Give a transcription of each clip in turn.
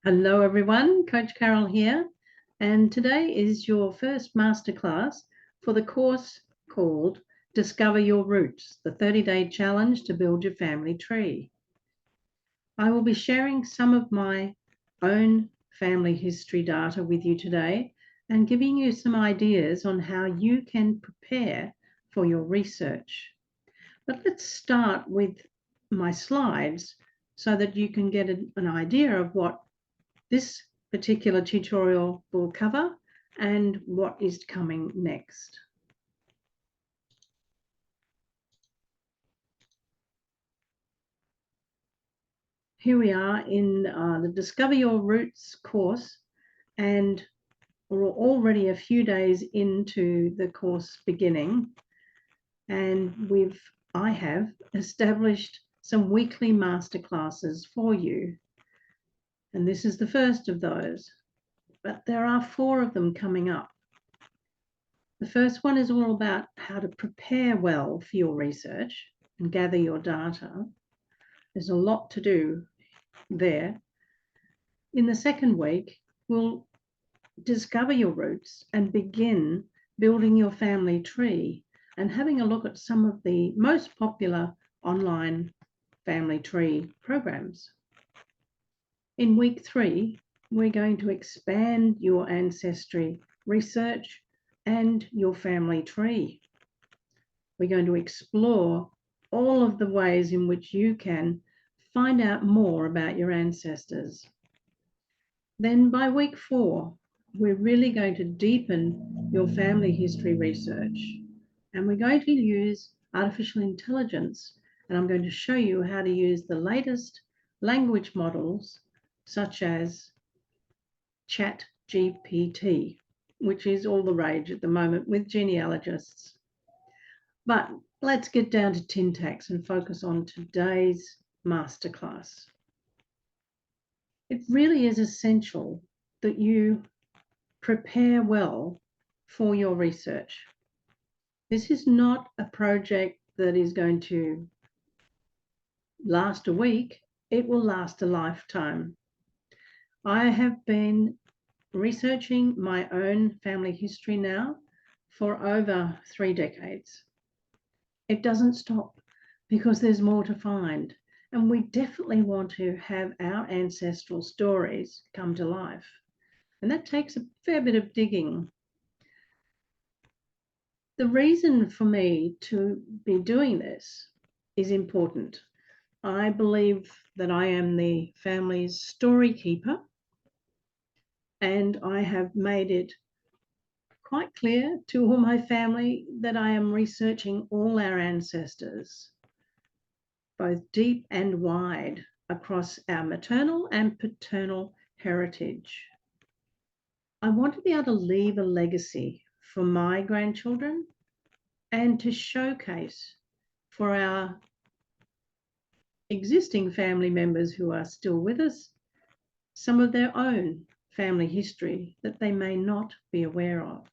Hello everyone, Coach Carole here, and today is your first masterclass for the course called Discover Your Roots, the 30-day challenge to build your family tree. I will be sharing some of my own family history data with you today and giving you some ideas on how you can prepare for your research. But let's start with my slides so that you can get an idea of what this particular tutorial will cover and what is coming next. Here we are in the Discover Your Roots course, and we're already a few days into the course beginning, and I have established some weekly masterclasses for you. And this is the first of those, but there are 4 of them coming up. The first one is all about how to prepare well for your research and gather your data. There's a lot to do there. In the second week, we'll discover your roots and begin building your family tree and having a look at some of the most popular online family tree programs. In week 3, we're going to expand your ancestry research and your family tree. We're going to explore all of the ways in which you can find out more about your ancestors. Then by week 4, we're really going to deepen your family history research. And we're going to use artificial intelligence. And I'm going to show you how to use the latest language models, such as ChatGPT, which is all the rage at the moment with genealogists. But let's get down to tin tacks and focus on today's masterclass. It really is essential that you prepare well for your research. This is not a project that is going to last a week. It will last a lifetime. I have been researching my own family history now for over 3 decades. It doesn't stop because there's more to find. And we definitely want to have our ancestral stories come to life. And that takes a fair bit of digging. The reason for me to be doing this is important. I believe that I am the family's story keeper, and I have made it quite clear to all my family that I am researching all our ancestors, both deep and wide, across our maternal and paternal heritage. I want to be able to leave a legacy for my grandchildren and to showcase for our existing family members who are still with us some of their own family history that they may not be aware of.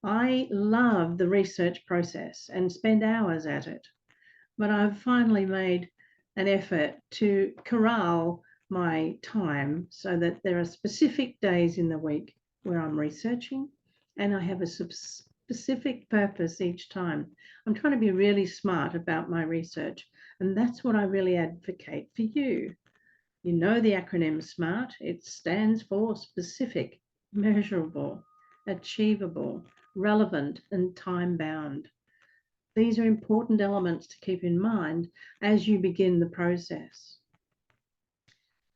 I love the research process and spend hours at it, but I've finally made an effort to corral my time so that there are specific days in the week where I'm researching and I have a specific purpose each time. I'm trying to be really smart about my research, and that's what I really advocate for you. You know the acronym SMART. It stands for specific, measurable, achievable, relevant, and time-bound. These are important elements to keep in mind as you begin the process.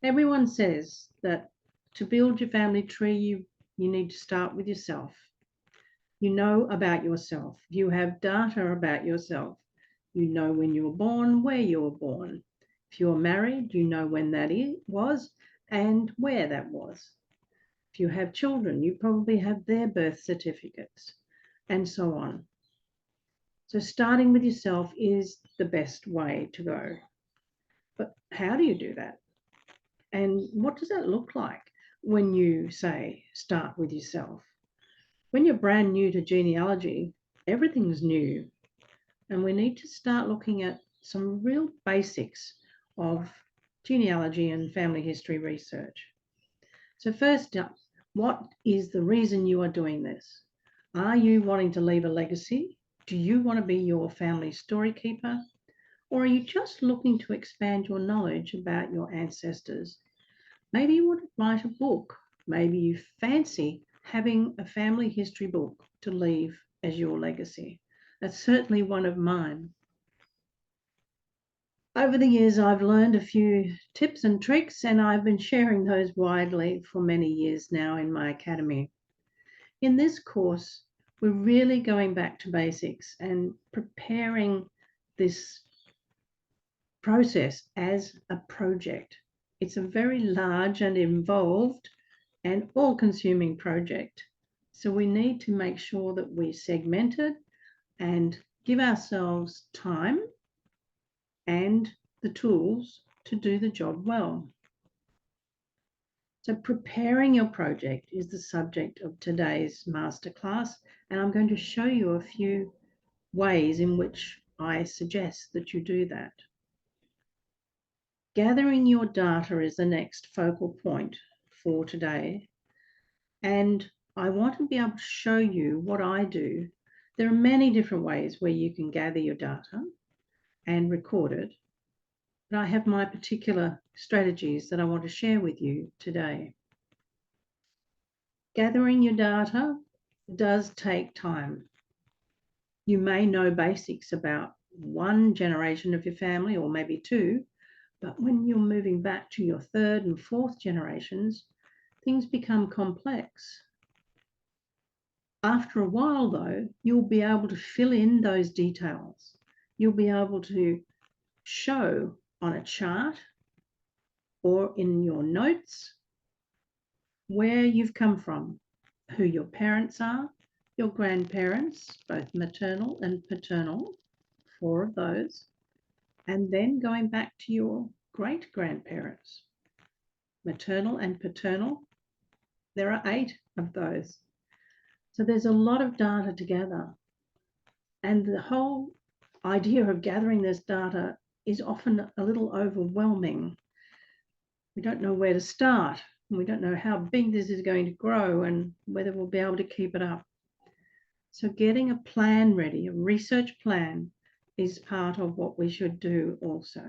Everyone says that to build your family tree, you need to start with yourself. You know about yourself. You have data about yourself. You know when you were born, where you were born. If you're married, you know when that was and where that was. If you have children, you probably have their birth certificates and so on. So starting with yourself is the best way to go. But how do you do that? And what does that look like when you say start with yourself? When you're brand new to genealogy, everything's new. And we need to start looking at some real basics of genealogy and family history research. So first up, what is the reason you are doing this? Are you wanting to leave a legacy? Do you want to be your family story keeper? Or are you just looking to expand your knowledge about your ancestors? Maybe you want to write a book. Maybe you fancy having a family history book to leave as your legacy. That's certainly one of mine. Over the years, I've learned a few tips and tricks, and I've been sharing those widely for many years now in my academy. In this course, we're really going back to basics and preparing this process as a project. It's a very large and involved and all-consuming project. So we need to make sure that we segment it and give ourselves time and the tools to do the job well. So preparing your project is the subject of today's masterclass, and I'm going to show you a few ways in which I suggest that you do that. Gathering your data is the next focal point for today, and I want to be able to show you what I do. There are many different ways where you can gather your data and record it, but I have my particular strategies that I want to share with you today. Gathering your data does take time. You may know basics about one generation of your family or maybe two, but when you're moving back to your third and fourth generations, things become complex. After a while, though, you'll be able to fill in those details. You'll be able to show on a chart or in your notes where you've come from, who your parents are, your grandparents, both maternal and paternal, 4 of those, and then going back to your great-grandparents, maternal and paternal, there are 8 of those. So there's a lot of data to gather. And the whole idea of gathering this data is often a little overwhelming. We don't know where to start. We don't know how big this is going to grow and whether we'll be able to keep it up. So getting a plan ready, a research plan, is part of what we should do also.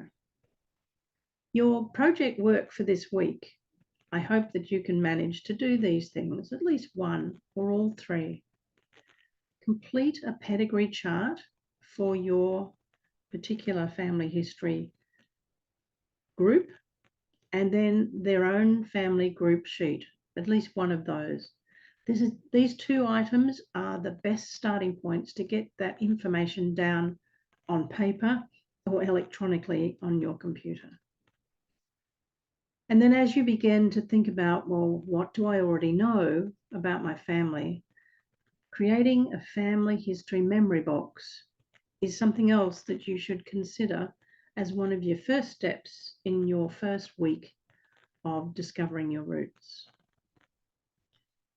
Your project work for this week, I hope that you can manage to do these things, at least one or all 3. Complete a pedigree chart for your particular family history group, and then their own family group sheet, at least one of those. These 2 items are the best starting points to get that information down on paper or electronically on your computer. And then as you begin to think about, well, what do I already know about my family? Creating a family history memory box is something else that you should consider as one of your first steps in your first week of discovering your roots.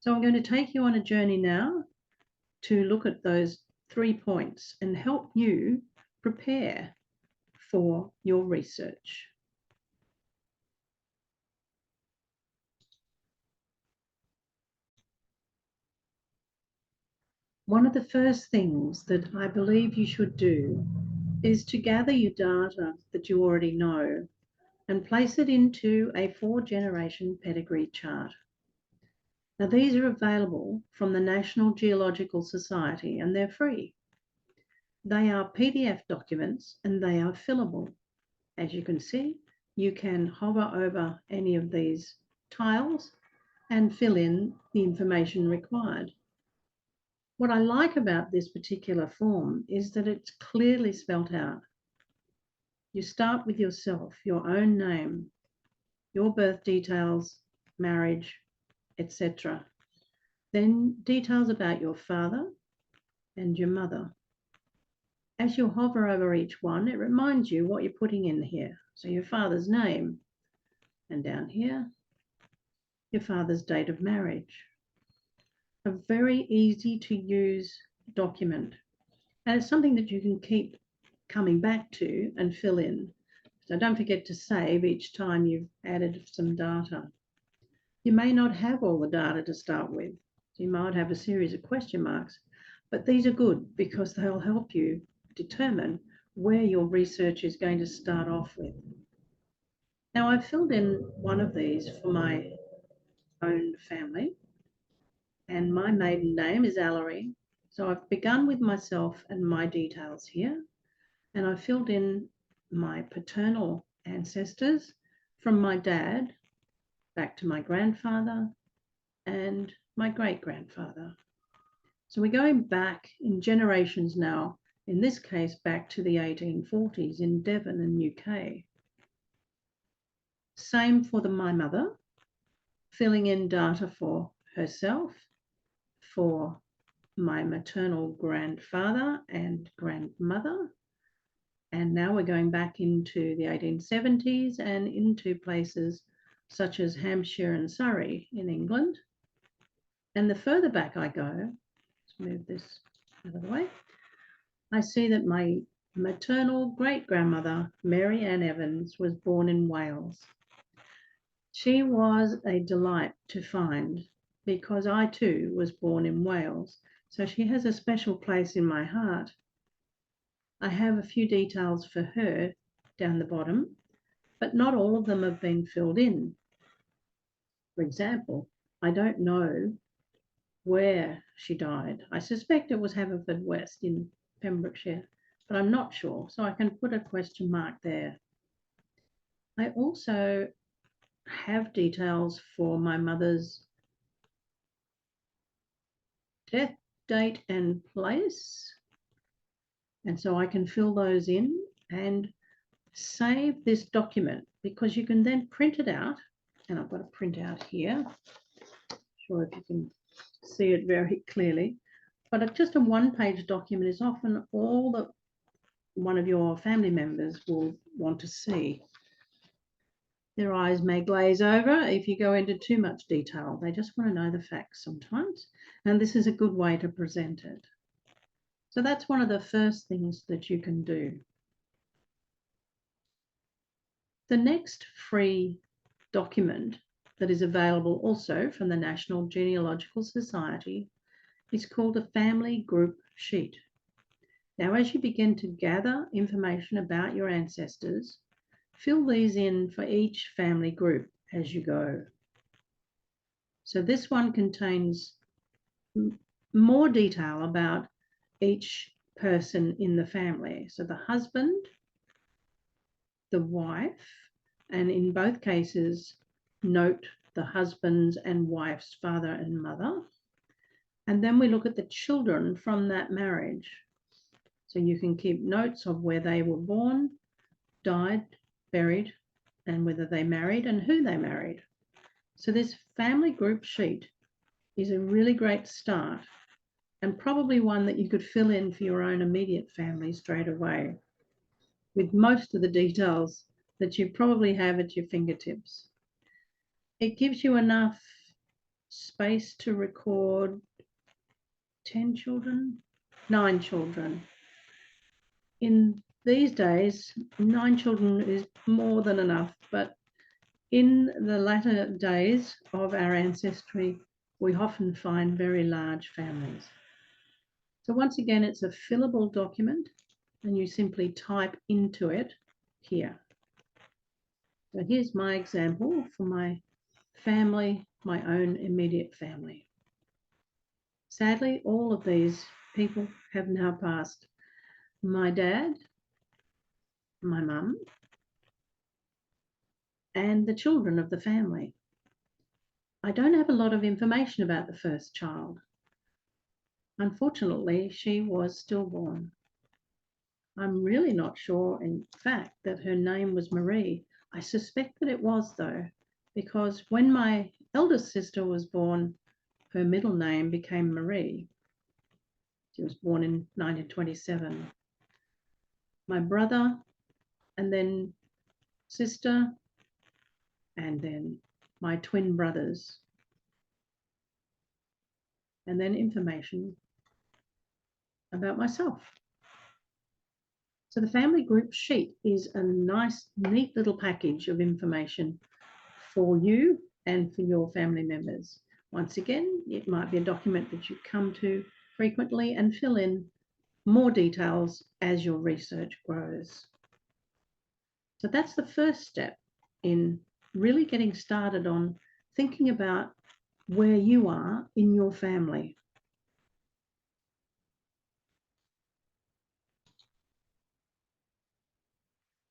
So I'm going to take you on a journey now to look at those 3 points and help you prepare for your research. One of the first things that I believe you should do is to gather your data that you already know and place it into a 4-generation pedigree chart. Now, these are available from the National Geological Society and they're free. They are PDF documents and they are fillable. As you can see, you can hover over any of these tiles and fill in the information required. What I like about this particular form is that it's clearly spelt out. You start with yourself, your own name, your birth details, marriage, etc. Then details about your father and your mother. As you hover over each one, it reminds you what you're putting in here. So your father's name, and down here, your father's date of marriage. A very easy to use document. And it's something that you can keep coming back to and fill in. So don't forget to save each time you've added some data. You may not have all the data to start with. So you might have a series of question marks, but these are good because they'll help you determine where your research is going to start off with. Now, I've filled in one of these for my own family, and my maiden name is Allery. So I've begun with myself and my details here, and I filled in my paternal ancestors from my dad back to my grandfather and my great-grandfather. So we're going back in generations now, in this case back to the 1840s in Devon and UK. Same for my mother, filling in data for herself, for my maternal grandfather and grandmother. And now we're going back into the 1870s and into places such as Hampshire and Surrey in England. And the further back I go, let's move this out of the way, I see that my maternal great-grandmother, Mary Ann Evans, was born in Wales. She was a delight to find because I too was born in Wales, so she has a special place in my heart. I have a few details for her down the bottom, but not all of them have been filled in. For example, I don't know where she died. I suspect it was Haverfordwest in Pembrokeshire, but I'm not sure, so I can put a question mark there. I also have details for my mother's death date and place, and so I can fill those in and save this document because you can then print it out, and I've got a printout here. Not sure if you can see it very clearly, but just a one-page document is often all that one of your family members will want to see. Their eyes may glaze over if you go into too much detail. They just want to know the facts sometimes, and this is a good way to present it. So that's one of the first things that you can do. The next free document that is available also from the National Genealogical Society is called a family group sheet. Now, as you begin to gather information about your ancestors, fill these in for each family group as you go. So this one contains more detail about each person in the family. So the husband, the wife, and in both cases, note the husband's and wife's father and mother. And then we look at the children from that marriage. So you can keep notes of where they were born, died, buried, and whether they married and who they married. So this family group sheet is a really great start and probably one that you could fill in for your own immediate family straight away with most of the details that you probably have at your fingertips. It gives you enough space to record 10 children, 9 children. In these days, 9 children is more than enough, but in the latter days of our ancestry, we often find very large families. So once again, it's a fillable document and you simply type into it here. So here's my example for my family, my own immediate family. Sadly, all of these people have now passed. My dad, my mum, and the children of the family. I don't have a lot of information about the first child. Unfortunately, she was stillborn. I'm really not sure, in fact, that her name was Marie. I suspect that it was, though, because when my eldest sister was born, her middle name became Marie. She was born in 1927. My brother, and then sister, and then my twin brothers, and then information about myself. So the family group sheet is a nice, neat little package of information for you and for your family members. Once again, it might be a document that you come to frequently and fill in more details as your research grows. So that's the first step in really getting started on thinking about where you are in your family.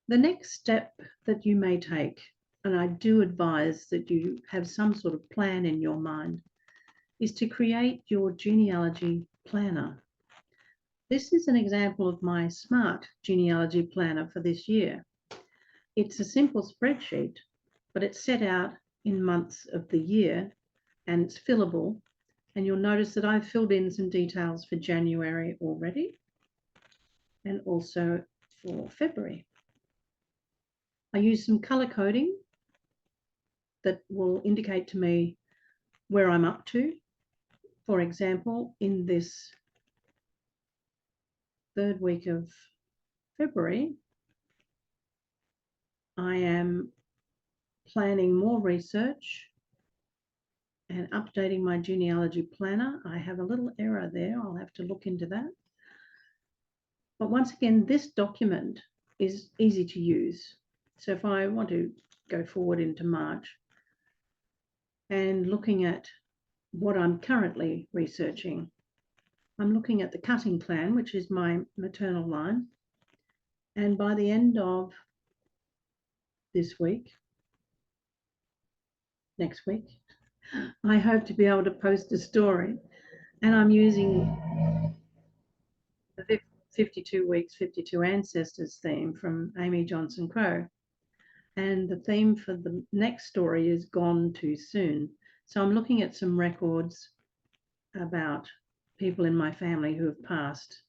The next step that you may take, and I do advise that you have some sort of plan in your mind, is to create your genealogy planner. This is an example of my S.M.A.R.T genealogy planner for this year. It's a simple spreadsheet, but it's set out in months of the year and it's fillable. And you'll notice that I've filled in some details for January already and also for February. I use some color coding that will indicate to me where I'm up to. For example, in this third week of February, I am planning more research and updating my genealogy planner. I have a little error there. I'll have to look into that. But once again, this document is easy to use. So if I want to go forward into March and looking at what I'm currently researching, I'm looking at the cutting plan, which is my maternal line. And by the end of this week, next week, I hope to be able to post a story. And I'm using the 52 Weeks, 52 Ancestors theme from Amy Johnson Crow. And the theme for the next story is Gone Too Soon. So I'm looking at some records about people in my family who have passed.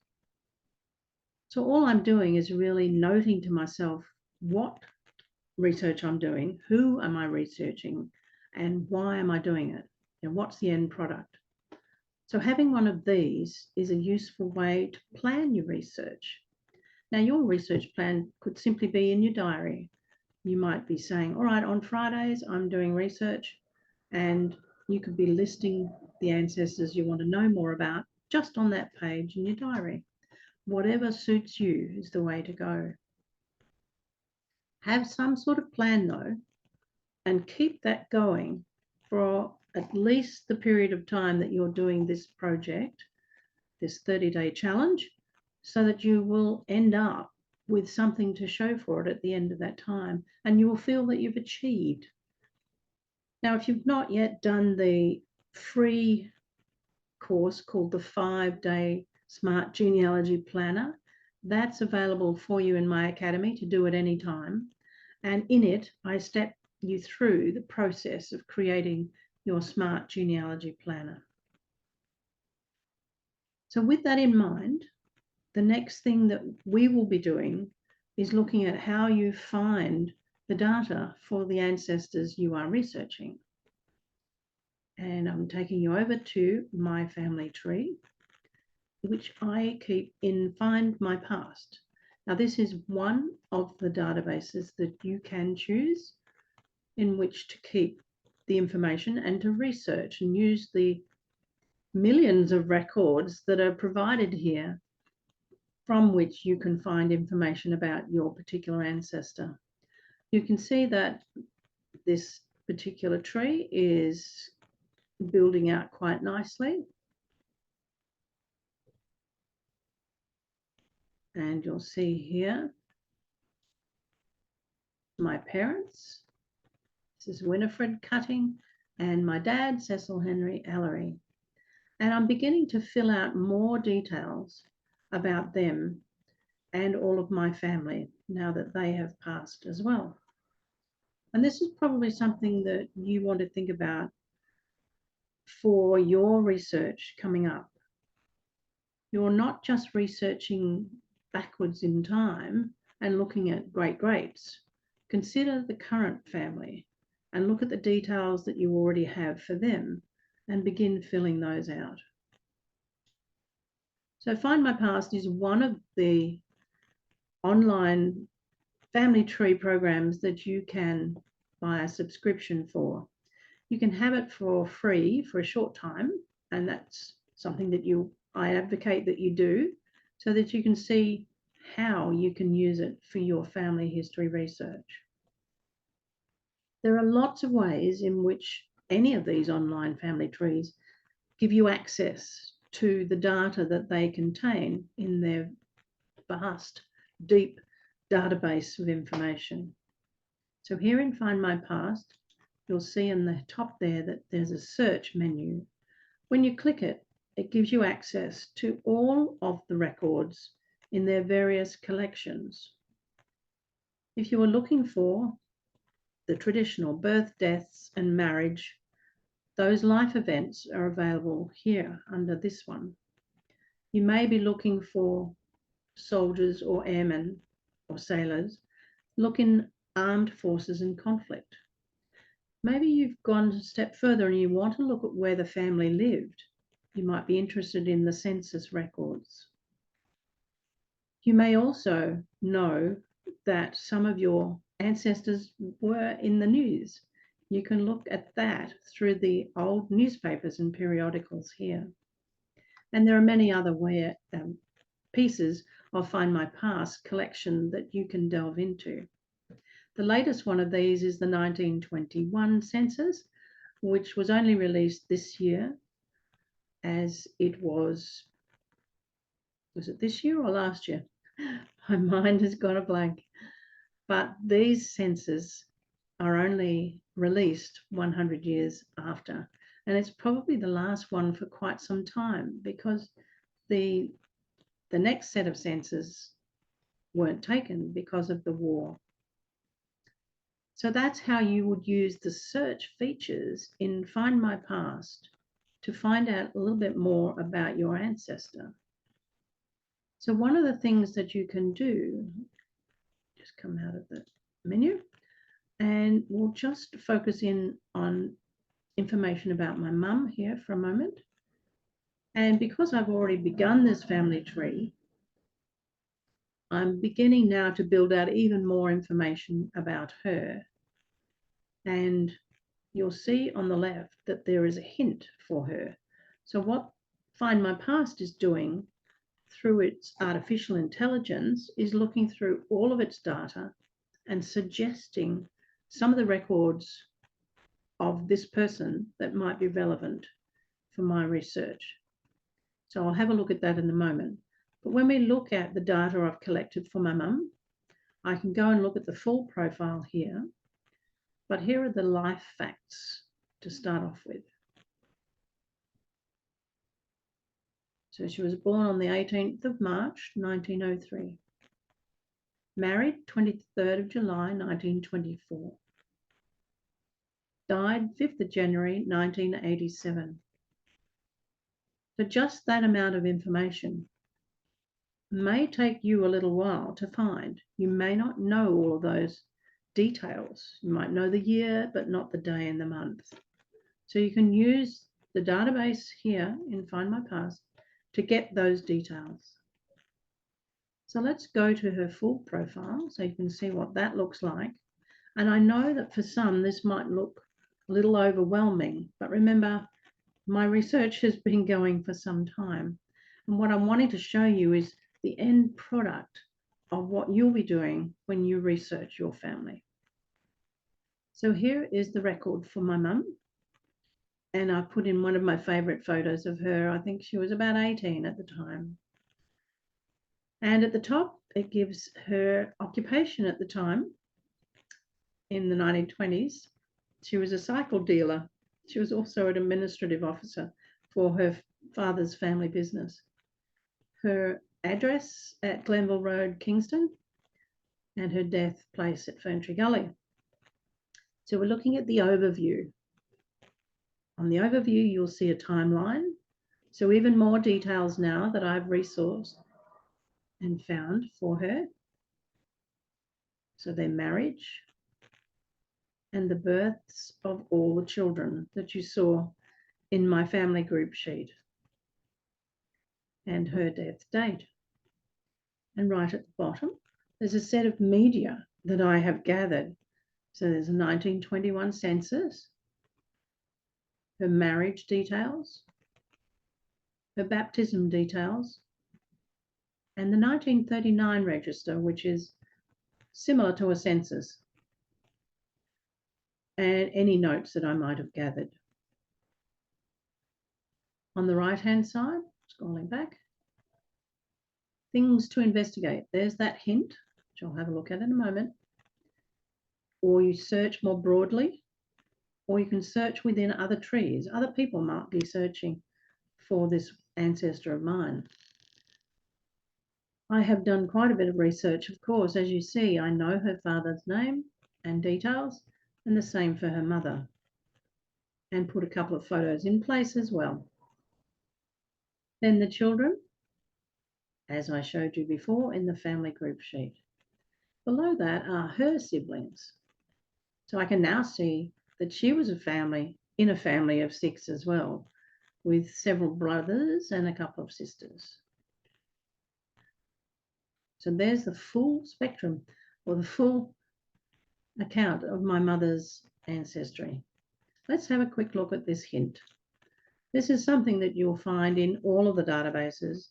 So all I'm doing is really noting to myself what research I'm doing, who am I researching, and why am I doing it, and what's the end product. So having one of these is a useful way to plan your research. Now, your research plan could simply be in your diary. You might be saying, all right, on Fridays, I'm doing research, and you could be listing the ancestors you want to know more about just on that page in your diary. Whatever suits you is the way to go. Have some sort of plan, though, and keep that going for at least the period of time that you're doing this project, this 30-day challenge, so that you will end up with something to show for it at the end of that time, and you will feel that you've achieved. Now, if you've not yet done the free course called the 5-day S.M.A.R.T Genealogy Planner, that's available for you in my academy to do at any time. And in it, I step you through the process of creating your S.M.A.R.T Genealogy Planner. So with that in mind, the next thing that we will be doing is looking at how you find the data for the ancestors you are researching. And I'm taking you over to my family tree, which I keep in Find My Past. Now, this is one of the databases that you can choose in which to keep the information and to research and use the millions of records that are provided here from which you can find information about your particular ancestor. You can see that this particular tree is building out quite nicely. And you'll see here my parents. This is Winifred Cutting and my dad, Cecil Henry Ellery. And I'm beginning to fill out more details about them and all of my family now that they have passed as well. And this is probably something that you want to think about for your research coming up. You're not just researching backwards in time and looking at great-greats. Consider the current family and look at the details that you already have for them and begin filling those out. So Find My Past is one of the online family tree programs that you can buy a subscription for. You can have it for free for a short time, and that's something that I advocate that you do, so that you can see how you can use it for your family history research. There are lots of ways in which any of these online family trees give you access to the data that they contain in their vast, deep database of information. So here in Find My Past, you'll see in the top there that there's a search menu. When you click it, it gives you access to all of the records in their various collections. If you are looking for the traditional birth, deaths, and marriage, those life events are available here under this one. You may be looking for soldiers or airmen or sailors. Look in armed forces and conflict. Maybe you've gone a step further and you want to look at where the family lived. You might be interested in the census records. You may also know that some of your ancestors were in the news. You can look at that through the old newspapers and periodicals here. And there are many other pieces of Find My Past collection that you can delve into. The latest one of these is the 1921 census, which was only released this year, as it was it this year or last year? My mind has gone a blank. But these censuses are only released 100 years after, and it's probably the last one for quite some time, because the next set of censuses weren't taken because of the war. So that's how you would use the search features in Find My Past to find out a little bit more about your ancestor. So one of the things that you can do, just come out of the menu, and we'll just focus in on information about my mum here for a moment. And because I've already begun this family tree, I'm beginning now to build out even more information about her. And you'll see on the left that there is a hint for her. So what Find My Past is doing through its artificial intelligence is looking through all of its data and suggesting some of the records of this person that might be relevant for my research. So I'll have a look at that in a moment. But when we look at the data I've collected for my mum, I can go and look at the full profile here. But here are the life facts to start off with. So she was born on the 18th of March, 1903. Married 23rd of July, 1924. Died 5th of January, 1987. So just that amount of information may take you a little while to find. You may not know all of those details. You might know the year, but not the day and the month. So you can use the database here in Find My Past to get those details. So let's go to her full profile so you can see what that looks like. And I know that for some this might look a little overwhelming, but remember, my research has been going for some time. And what I'm wanting to show you is the end product of what you'll be doing when you research your family. So here is the record for my mum. And I put in one of my favorite photos of her. I think she was about 18 at the time. And at the top, it gives her occupation at the time in the 1920s. She was a cycle dealer. She was also an administrative officer for her father's family business. Her address at Glenville Road, Kingston, and her death place at Ferntree Gully. So we're looking at the overview. On the overview, you'll see a timeline. So even more details now that I've resourced and found for her. So their marriage and the births of all the children that you saw in my family group sheet, and her death date. And right at the bottom, There's a set of media that I have gathered. So there's a 1921 census, her marriage details, her baptism details, and the 1939 register, which is similar to a census, and any notes that I might have gathered. On the right-hand side, scrolling back, things to investigate. There's that hint, which I'll have a look at in a moment. Or you search more broadly, or you can search within other trees. Other people might be searching for this ancestor of mine. I have done quite a bit of research, of course. As you see, I know her father's name and details, and the same for her mother, and put a couple of photos in place as well. Then the children, as I showed you before in the family group sheet. Below that are her siblings. So I can now see that she was in a family of 6 as well, with several brothers and a couple of sisters. So there's the full spectrum, or the full account of my mother's ancestry. Let's have a quick look at this hint. This is something that you'll find in all of the databases.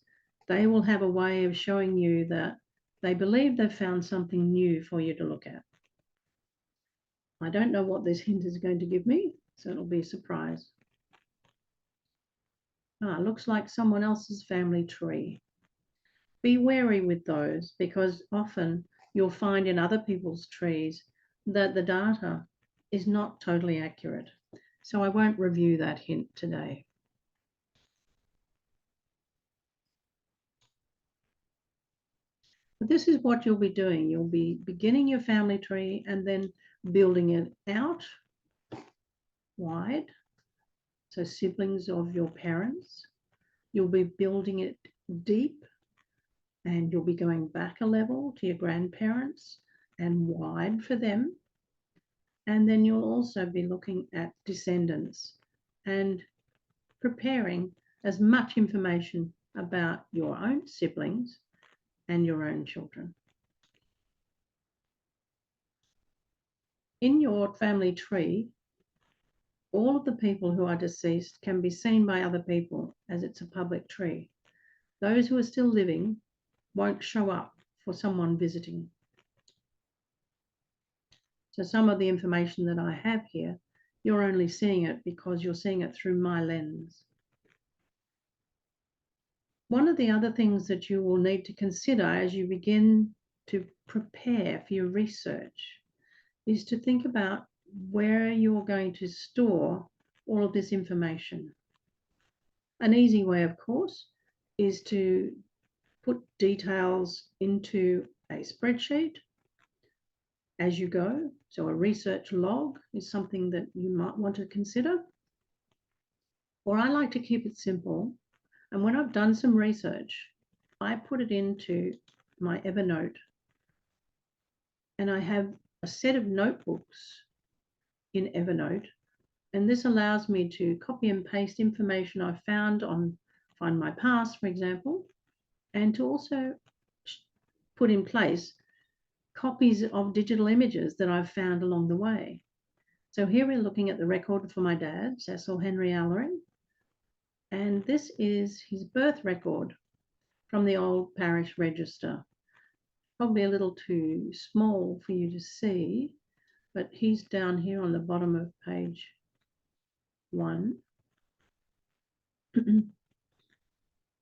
They will have a way of showing you that they believe they've found something new for you to look at. I don't know what this hint is going to give me, so it'll be a surprise. Looks like someone else's family tree. Be wary with those, because often you'll find in other people's trees that the data is not totally accurate. So I won't review that hint today. But this is what you'll be doing. You'll be beginning your family tree and then building it out wide. So siblings of your parents. You'll be building it deep, and you'll be going back a level to your grandparents and wide for them. And then you'll also be looking at descendants and preparing as much information about your own siblings and your own children. In your family tree, all of the people who are deceased can be seen by other people, as it's a public tree. Those who are still living won't show up for someone visiting. So some of the information that I have here, you're only seeing it because you're seeing it through my lens. One of the other things that you will need to consider as you begin to prepare for your research is to think about where you're going to store all of this information. An easy way, of course, is to put details into a spreadsheet as you go. So a research log is something that you might want to consider. Or I like to keep it simple. And when I've done some research, I put it into my Evernote. And I have a set of notebooks in Evernote. And this allows me to copy and paste information I've found on Find My Past, for example, and to also put in place copies of digital images that I've found along the way. So here we're looking at the record for my dad, Cecil Henry Allery, and this is his birth record from the old parish register. Probably a little too small for you to see, but he's down here on the bottom of page 1.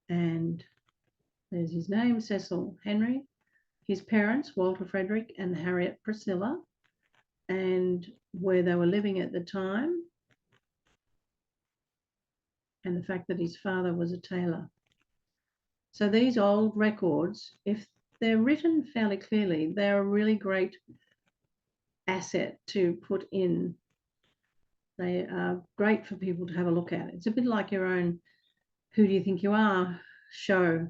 And there's his name, Cecil Henry. His parents, Walter Frederick and Harriet Priscilla, and where they were living at the time, and the fact that his father was a tailor. So these old records, if they're written fairly clearly, they're a really great asset to put in. They are great for people to have a look at. It's a bit like your own Who Do You Think You Are show,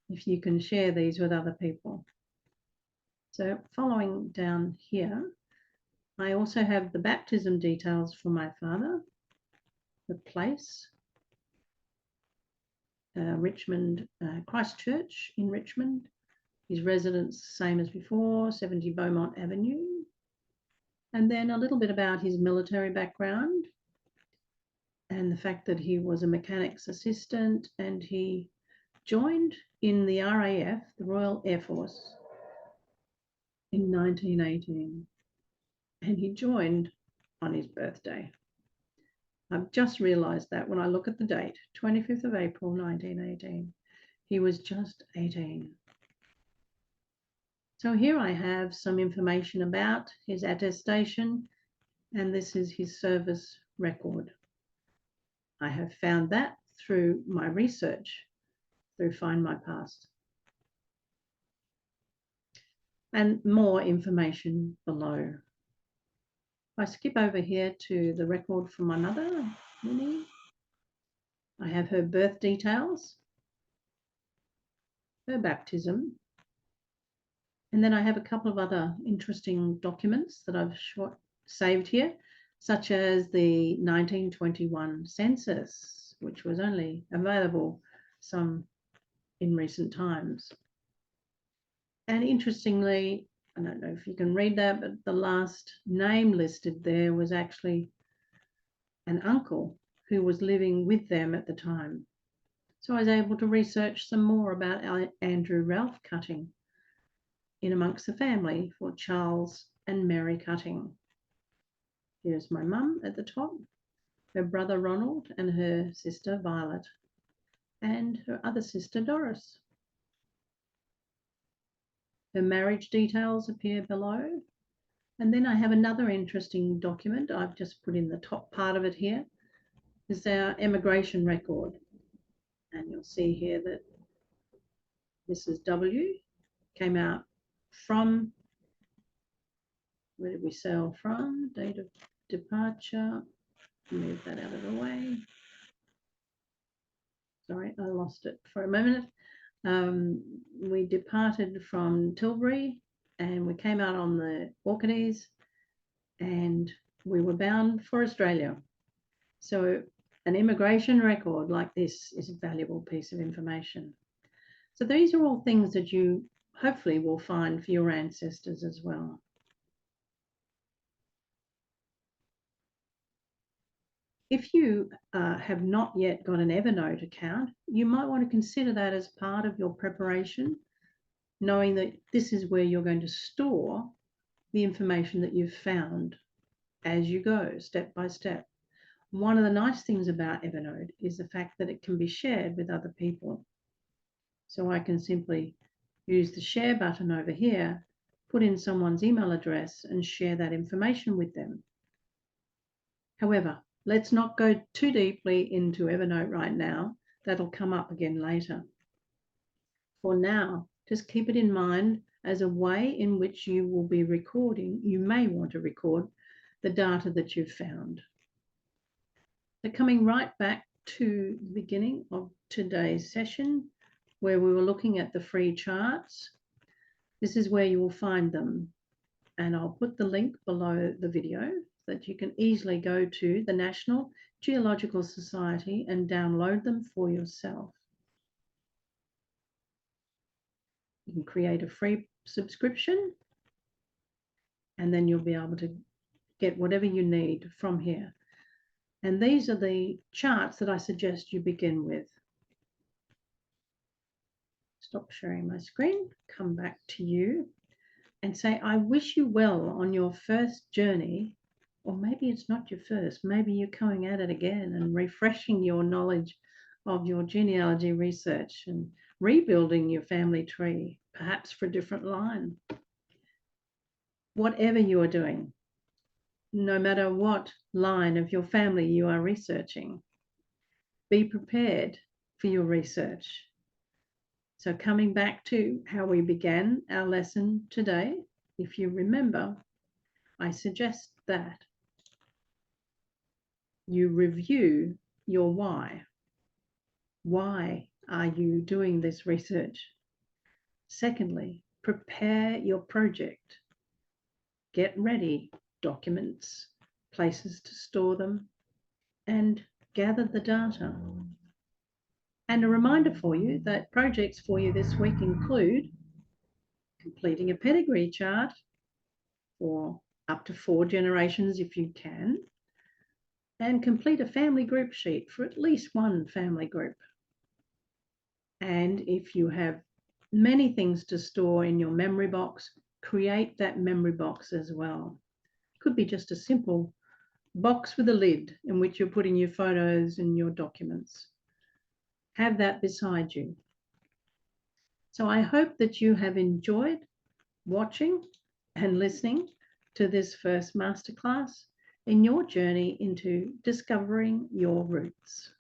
if you can share these with other people. So following down here, I also have the baptism details for my father, the place, Richmond, Christchurch in Richmond, His residence, same as before, 70 Beaumont Avenue. And then a little bit about his military background and the fact that he was a mechanic's assistant and he joined in the RAF, the Royal Air Force, in 1918. And he joined on his birthday. I've just realised that when I look at the date, 25th of April, 1918. He was just 18. So here I have some information about his attestation, and this is his service record. I have found that through my research, through Find My Past. And more information below. If I skip over here to the record from my mother, Minnie, I have her birth details, her baptism, and then I have a couple of other interesting documents that I've saved here, such as the 1921 census, which was only available some in recent times. And interestingly, I don't know if you can read that, but the last name listed there was actually an uncle who was living with them at the time. So I was able to research some more about Andrew Ralph Cutting in amongst the family for Charles and Mary Cutting. Here's my mum at the top, her brother Ronald and her sister Violet, and her other sister Doris. Her marriage details appear below. And then I have another interesting document I've just put in the top part of it here. Is our immigration record. And you'll see here that Mrs. W came out from, where did we sail from? Date of departure. Move that out of the way. Sorry, I lost it for a moment. We departed from Tilbury and we came out on the Orkneys and we were bound for Australia. So an immigration record like this is a valuable piece of information. So these are all things that you hopefully will find for your ancestors as well. If you have not yet got an Evernote account, you might want to consider that as part of your preparation, knowing that this is where you're going to store the information that you've found as you go, step by step. One of the nice things about Evernote is the fact that it can be shared with other people. So I can simply use the share button over here, put in someone's email address and share that information with them. However, let's not go too deeply into Evernote right now. That'll come up again later. For now, just keep it in mind as a way in which you will be recording. You may want to record the data that you've found. So coming right back to the beginning of today's session, where we were looking at the free charts, this is where you will find them. And I'll put the link below the video that you can easily go to the National Geological Society and download them for yourself. You can create a free subscription and then you'll be able to get whatever you need from here. And these are the charts that I suggest you begin with. Stop sharing my screen, come back to you and say, I wish you well on your first journey, or maybe it's not your first, maybe you're coming at it again and refreshing your knowledge of your genealogy research and rebuilding your family tree, perhaps for a different line. Whatever you are doing, no matter what line of your family you are researching, be prepared for your research. So coming back to how we began our lesson today, if you remember, I suggest that you review your why. Why are you doing this research? Secondly, prepare your project. Get ready, documents, places to store them, and gather the data. And a reminder for you that projects for you this week include completing a pedigree chart for up to 4 generations if you can, and complete a family group sheet for at least one family group. And if you have many things to store in your memory box, create that memory box as well. It could be just a simple box with a lid in which you're putting your photos and your documents. Have that beside you. So I hope that you have enjoyed watching and listening to this first masterclass in your journey into discovering your roots.